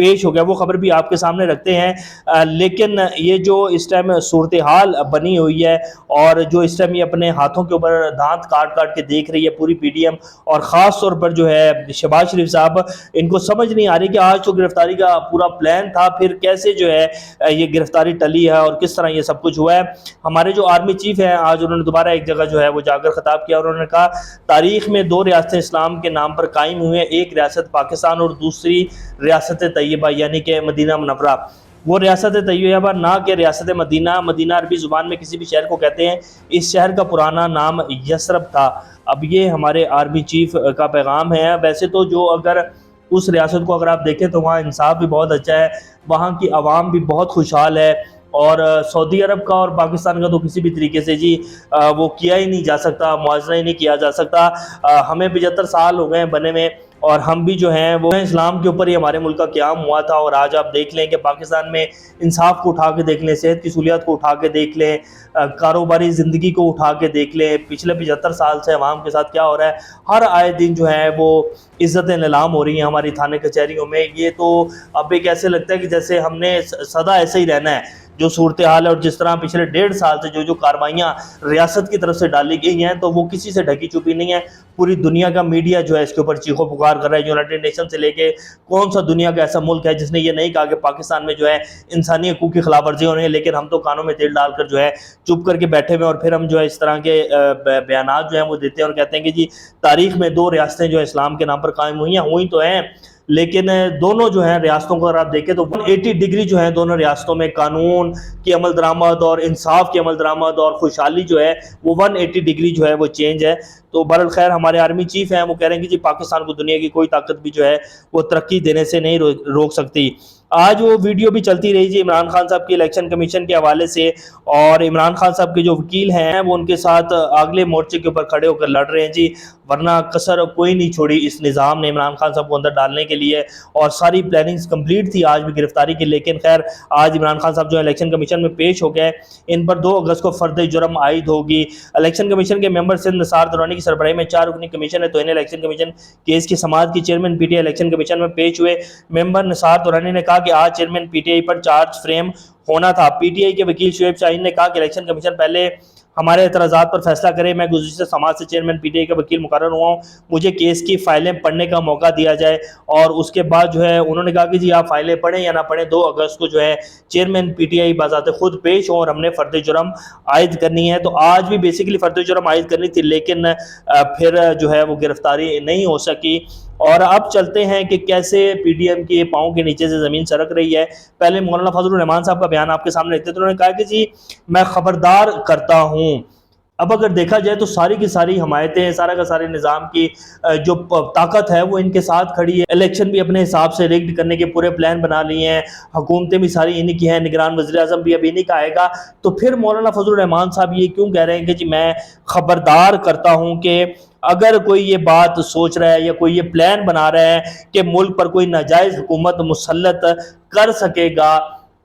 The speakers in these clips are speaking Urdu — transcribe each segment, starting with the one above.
پیش ہو گیا، وہ خبر بھی آپ کے سامنے رکھتے ہیں۔ لیکن یہ جو اس ٹائم صورتحال بنی ہوئی ہے اور جو اس ٹائم یہ اپنے ہاتھوں کے اوپر دانت کاٹ کاٹ کے دیکھ رہی ہے پوری پی ڈی ایم، اور خاص طور پر جو ہے شہباز شریف صاحب، ان کو سمجھ نہیں آ رہی کہ آج تو گرفتاری کا پورا پلان تھا، پھر کیسے جو ہے یہ گرفتاری ٹلی ہے اور کس طرح یہ سب کچھ ہوا ہے۔ ہمارے جو آرمی چیف ہیں، آج انہوں نے دوبارہ ایک جگہ جو ہے وہ جا کر خطاب کیا اور انہوں نے کہا تاریخ میں 2 ریاستیں اسلام کے نام پر قائم ہوئے ہیں، ایک ریاست پاکستان اور دوسری ریاست طیبہ یعنی کہ مدینہ منورہ۔ وہ ریاست طیبہ نہ کہ ریاست مدینہ، مدینہ عربی زبان میں کسی بھی شہر کو کہتے ہیں، اس شہر کا پرانا نام یثرب تھا۔ اب یہ ہمارے آرمی چیف کا پیغام ہے۔ ویسے تو جو اگر اس ریاست کو اگر آپ دیکھیں تو وہاں انصاف بھی بہت اچھا ہے، وہاں کی عوام بھی بہت خوشحال ہے، اور سعودی عرب کا اور پاکستان کا تو کسی بھی طریقے سے جی وہ کیا ہی نہیں جا سکتا، موازنہ ہی نہیں کیا جا سکتا۔ ہمیں 75 سال ہو گئے ہیں بنے میں، اور ہم بھی جو ہیں وہ اسلام کے اوپر ہی ہمارے ملک کا قیام ہوا تھا، اور آج آپ دیکھ لیں کہ پاکستان میں انصاف کو اٹھا کے دیکھ لیں، صحت کی سہولیات کو اٹھا کے دیکھ لیں، کاروباری زندگی کو اٹھا کے دیکھ لیں، پچھلے 75 سال سے عوام کے ساتھ کیا ہو رہا ہے۔ ہر آئے دن جو ہے وہ عزتیں نیلام ہو رہی ہیں ہماری تھانے کچہریوں میں۔ یہ تو اب ایک ایسے لگتا ہے کہ جیسے ہم نے سدا ایسے ہی رہنا ہے۔ جو صورتحال ہے اور جس طرح پچھلے 1.5 سال سے جو کارروائیاں ریاست کی طرف سے ڈالی گئی ہیں، تو وہ کسی سے ڈھکی چھپی نہیں ہے۔ پوری دنیا کا میڈیا جو ہے اس کے اوپر چیخو پکار کر رہا ہے۔ یونائیٹڈ نیشن سے لے کے کون سا دنیا کا ایسا ملک ہے جس نے یہ نہیں کہا کہ پاکستان میں جو ہے انسانی حقوق کی خلاف ورزی ہو رہی ہے، لیکن ہم تو کانوں میں تیل ڈال کر جو ہے چپ کر کے بیٹھے ہوئے، اور پھر ہم جو ہے اس طرح کے بیانات جو ہیں وہ دیتے ہیں اور کہتے ہیں کہ جی تاریخ میں 2 ریاستیں جو اسلام کے نام پر قائم ہوئی ہیں، ہوئی تو ہیں، لیکن دونوں جو ہیں ریاستوں کو اگر آپ دیکھیں تو 180 ڈگری جو ہے دونوں ریاستوں میں قانون کی عمل درآمد اور انصاف کی عمل درآمد اور خوشحالی جو ہے وہ 180 ڈگری جو ہے وہ چینج ہے۔ تو بہرحال ہمارے آرمی چیف ہیں، وہ کہہ رہے ہیں کہ جی پاکستان کو دنیا کی کوئی طاقت بھی جو ہے وہ ترقی دینے سے نہیں روک سکتی۔ آج وہ ویڈیو بھی چلتی رہی جی عمران خان صاحب کی الیکشن کمیشن کے حوالے سے، اور عمران خان صاحب کے جو وکیل ہیں وہ ان کے ساتھ اگلے مورچے کے اوپر کھڑے ہو کر لڑ رہے ہیں جی، ورنہ کسر کوئی نہیں چھوڑی اس نظام نے عمران خان صاحب کو اندر ڈالنے کے لیے، اور ساری پلاننگز کمپلیٹ تھی آج بھی گرفتاری کی۔ لیکن خیر آج عمران خان صاحب جو الیکشن کمیشن میں پیش ہو گئے، ان پر 2 اگست کو فرد جرم عائد ہوگی۔ الیکشن کمیشن کے ممبر سندھ نثار درانی کی سربراہی میں 4 رکنی کمیشن ہے، تو انہیں الیکشن کمیشن کیس کی سماعت کی۔ Chairman P T I election commission میں پیش ہوئے ممبر نثار درانی نے کہا کہ آج chairman P T I per charge frame ہونا تھا۔ پی ٹی آئی کے وکیل شعیب شاہین نے کہا کہ الیکشن کمیشن پہلے ہمارے اعتراضات پر فیصلہ کرے، میں گزشتہ سماعت سے چیئرمین پی ٹی آئی کا وکیل مقرر ہوا ہوں، مجھے کیس کی فائلیں پڑھنے کا موقع دیا جائے۔ اور اس کے بعد جو ہے انہوں نے کہا کہ جی آپ فائلیں پڑھیں یا نہ پڑھیں، 2 اگست کو جو ہے چیئرمین پی ٹی آئی بذات خود پیش ہو اور ہم نے فرد جرم عائد کرنی ہے۔ تو آج بھی بیسیکلی فرد جرم عائد کرنی تھی، لیکن پھر جو ہے وہ گرفتاری نہیں ہو سکی۔ اور اب چلتے ہیں کہ کیسے پی ڈی ایم کے پاؤں کے نیچے سے زمین سرک رہی ہے۔ پہلے مولانا فضل الرحمان صاحب کا بیان آپ کے سامنے رکھتے تو انہوں نے کہا کہ جی میں خبردار کرتا ہوں۔ اب اگر دیکھا جائے تو ساری کی ساری حمایتیں، سارا کا سارے نظام کی جو طاقت ہے وہ ان کے ساتھ کھڑی ہے۔ الیکشن بھی اپنے حساب سے ریگڈ کرنے کے پورے پلان بنا لیے ہیں، حکومتیں بھی ساری انہی کی ہیں، نگران وزیر اعظم بھی اب انہی کا آئے گا۔ تو پھر مولانا فضل الرحمان صاحب یہ کیوں کہہ رہے ہیں کہ جی میں خبردار کرتا ہوں کہ اگر کوئی یہ بات سوچ رہا ہے یا کوئی یہ پلان بنا رہا ہے کہ ملک پر کوئی ناجائز حکومت مسلط کر سکے گا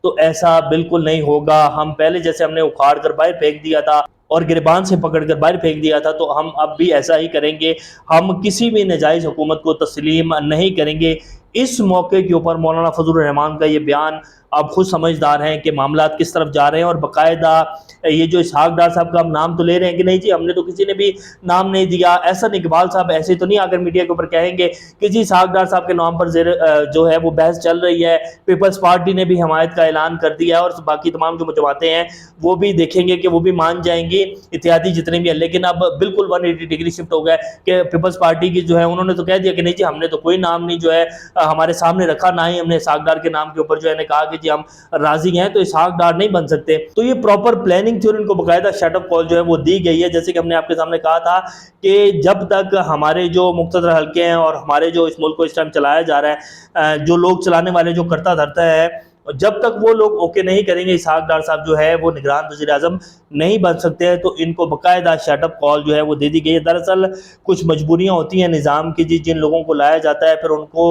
تو ایسا بالکل نہیں ہوگا۔ ہم پہلے جیسے ہم نے اکھاڑ کر باہر پھینک دیا تھا اور گریبان سے پکڑ کر باہر پھینک دیا تھا، تو ہم اب بھی ایسا ہی کریں گے۔ ہم کسی بھی ناجائز حکومت کو تسلیم نہیں کریں گے۔ اس موقع کے اوپر مولانا فضل الرحمان کا یہ بیان آپ خود سمجھدار ہیں کہ معاملات کس طرف جا رہے ہیں، اور باقاعدہ یہ جو اسحاق ڈار صاحب کا ہم نام تو لے رہے ہیں کہ نہیں جی ہم نے تو کسی نے بھی نام نہیں دیا، ایسا نہیں، اقبال صاحب ایسے تو نہیں آ کر میڈیا کے اوپر کہیں گے کہ جی اسحاق ڈار صاحب کے نام پر جو ہے وہ بحث چل رہی ہے، پیپلز پارٹی نے بھی حمایت کا اعلان کر دیا ہے، اور باقی تمام جو جماعتیں ہیں وہ بھی دیکھیں گے کہ وہ بھی مان جائیں گی، اتحادی جتنے بھی ہیں۔ لیکن اب بالکل 180 ڈگری شفٹ ہو گئے کہ پیپلز پارٹی کی جو ہے انہوں نے تو کہہ دیا کہ نہیں جی ہم نے تو کوئی نام نہیں جو ہے ہمارے سامنے رکھا، نہ ہی ہم نے اسحاق ڈار کے نام کے اوپر جو ہے نے کہا کہ جی ہم راضی ہیں، تو اسحاق ڈار نہیں بن سکتے۔ تو یہ پراپر پلاننگ تھی اور ان کو باقاعدہ شٹ اپ کال جو ہے وہ دی گئی ہے۔ جیسے کہ ہم نے آپ کے سامنے کہا تھا کہ جب تک ہمارے جو مقتدر حلقے ہیں اور ہمارے جو اس ملک کو اس ٹائم چلایا جا رہا ہے، جو لوگ چلانے والے جو کرتا دھرتا ہے، جب تک وہ لوگ اوکے نہیں کریں گے اسحاق ڈار صاحب جو ہے وہ نگران وزیر اعظم نہیں بن سکتے ہیں، تو ان کو باقاعدہ شٹ اپ کال جو ہے وہ دے دی گئی ہے۔ دراصل کچھ مجبوریاں ہوتی ہیں نظام کی، جن لوگوں کو لایا جاتا ہے پھر ان کو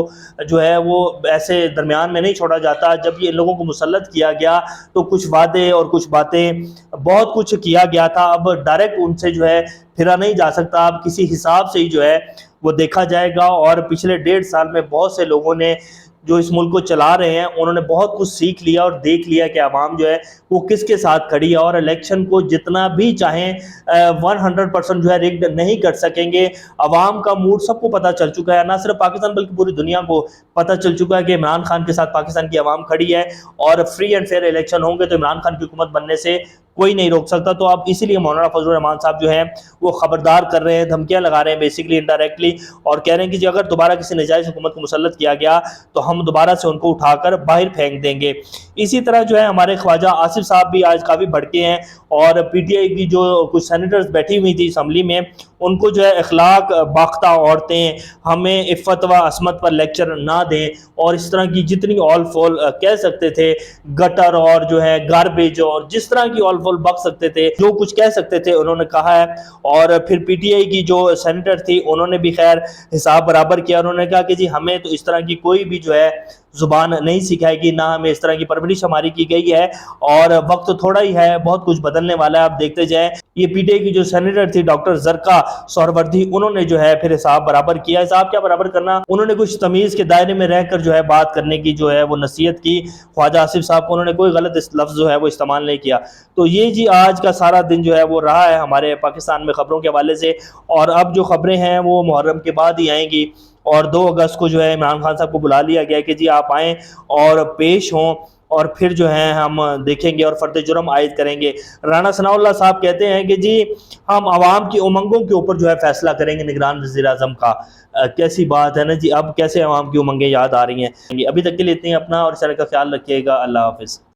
جو ہے وہ ایسے درمیان میں نہیں چھوڑا جاتا۔ جب یہ لوگوں کو مسلط کیا گیا تو کچھ وعدے اور کچھ باتیں بہت کچھ کیا گیا تھا، اب ڈائریکٹ ان سے جو ہے پھرا نہیں جا سکتا، اب کسی حساب سے ہی جو ہے وہ دیکھا جائے گا۔ اور پچھلے 1.5 سال میں بہت سے لوگوں نے جو اس ملک کو چلا رہے ہیں انہوں نے بہت کچھ سیکھ لیا اور دیکھ لیا کہ عوام جو ہے وہ کس کے ساتھ کھڑی ہے، اور الیکشن کو جتنا بھی چاہیں 100% جو ہے ریگڈ نہیں کر سکیں گے۔ عوام کا موڈ سب کو پتہ چل چکا ہے، نہ صرف پاکستان بلکہ پوری دنیا کو پتہ چل چکا ہے کہ عمران خان کے ساتھ پاکستان کی عوام کھڑی ہے، اور فری اینڈ فیئر الیکشن ہوں گے تو عمران خان کی حکومت بننے سے کوئی نہیں روک سکتا۔ تو اب اسی لیے مولانا فضل الرحمان صاحب جو ہیں وہ خبردار کر رہے ہیں، دھمکیاں لگا رہے ہیں بیسیکلی انڈائریکٹلی، اور کہہ رہے ہیں کہ جی اگر دوبارہ کسی نجائز حکومت کو مسلط کیا گیا تو ہم دوبارہ سے ان کو اٹھا کر باہر پھینک دیں گے۔ اسی طرح جو ہے ہمارے خواجہ آصف صاحب بھی آج کافی بھڑکے ہیں، اور پی ٹی آئی کی جو کچھ سینیٹرز بیٹھی ہوئی تھی اسمبلی میں ان کو جو ہے اخلاق باختہ عورتیں ہمیں عفت و عصمت پر لیکچر نہ دیں، اور اس طرح کی جتنی آل فول کہہ سکتے تھے، گٹر اور جو ہے گاربیج اور جس طرح کی آل فول بک سکتے تھے، جو کچھ کہہ سکتے تھے انہوں نے کہا ہے۔ اور پھر پی ٹی آئی کی جو سینیٹر تھی انہوں نے بھی خیر حساب برابر کیا، انہوں نے کہا کہ جی ہمیں تو اس طرح کی کوئی بھی جو ہے زبان نہیں سکھائے گی، نہ ہمیں اس طرح کی پرورش ہماری کی گئی ہے، اور وقت تھوڑا ہی ہے، بہت کچھ بدلنے والا ہے، آپ دیکھتے جائیں۔ یہ پی ٹی آئی کی جو سینیٹر تھی ڈاکٹر زرقا سہروردی، انہوں نے جو ہے پھر حساب برابر کیا۔ حساب کیا برابر کرنا، انہوں نے کچھ تمیز کے دائرے میں رہ کر جو ہے بات کرنے کی جو ہے وہ نصیحت کی خواجہ آصف صاحب کو، انہوں نے کوئی غلط لفظ جو ہے وہ استعمال نہیں کیا۔ تو یہ جی آج کا سارا دن جو ہے وہ رہا ہے ہمارے پاکستان میں خبروں کے حوالے سے، اور اب جو خبریں ہیں وہ محرم کے بعد ہی آئیں گی، اور 2 اگست کو جو ہے عمران خان صاحب کو بلا لیا گیا کہ جی آپ آئیں اور پیش ہوں، اور پھر جو ہے ہم دیکھیں گے اور فرد جرم عائد کریں گے۔ رانا ثناء اللہ صاحب کہتے ہیں کہ جی ہم عوام کی امنگوں کے اوپر جو ہے فیصلہ کریں گے نگران وزیر اعظم کا۔ کیسی بات ہے نا جی، اب کیسے عوام کی امنگیں یاد آ رہی ہیں۔ ابھی تک کے لیے اتنی، اپنا اور اس طرح کا خیال رکھیے گا۔ اللہ حافظ۔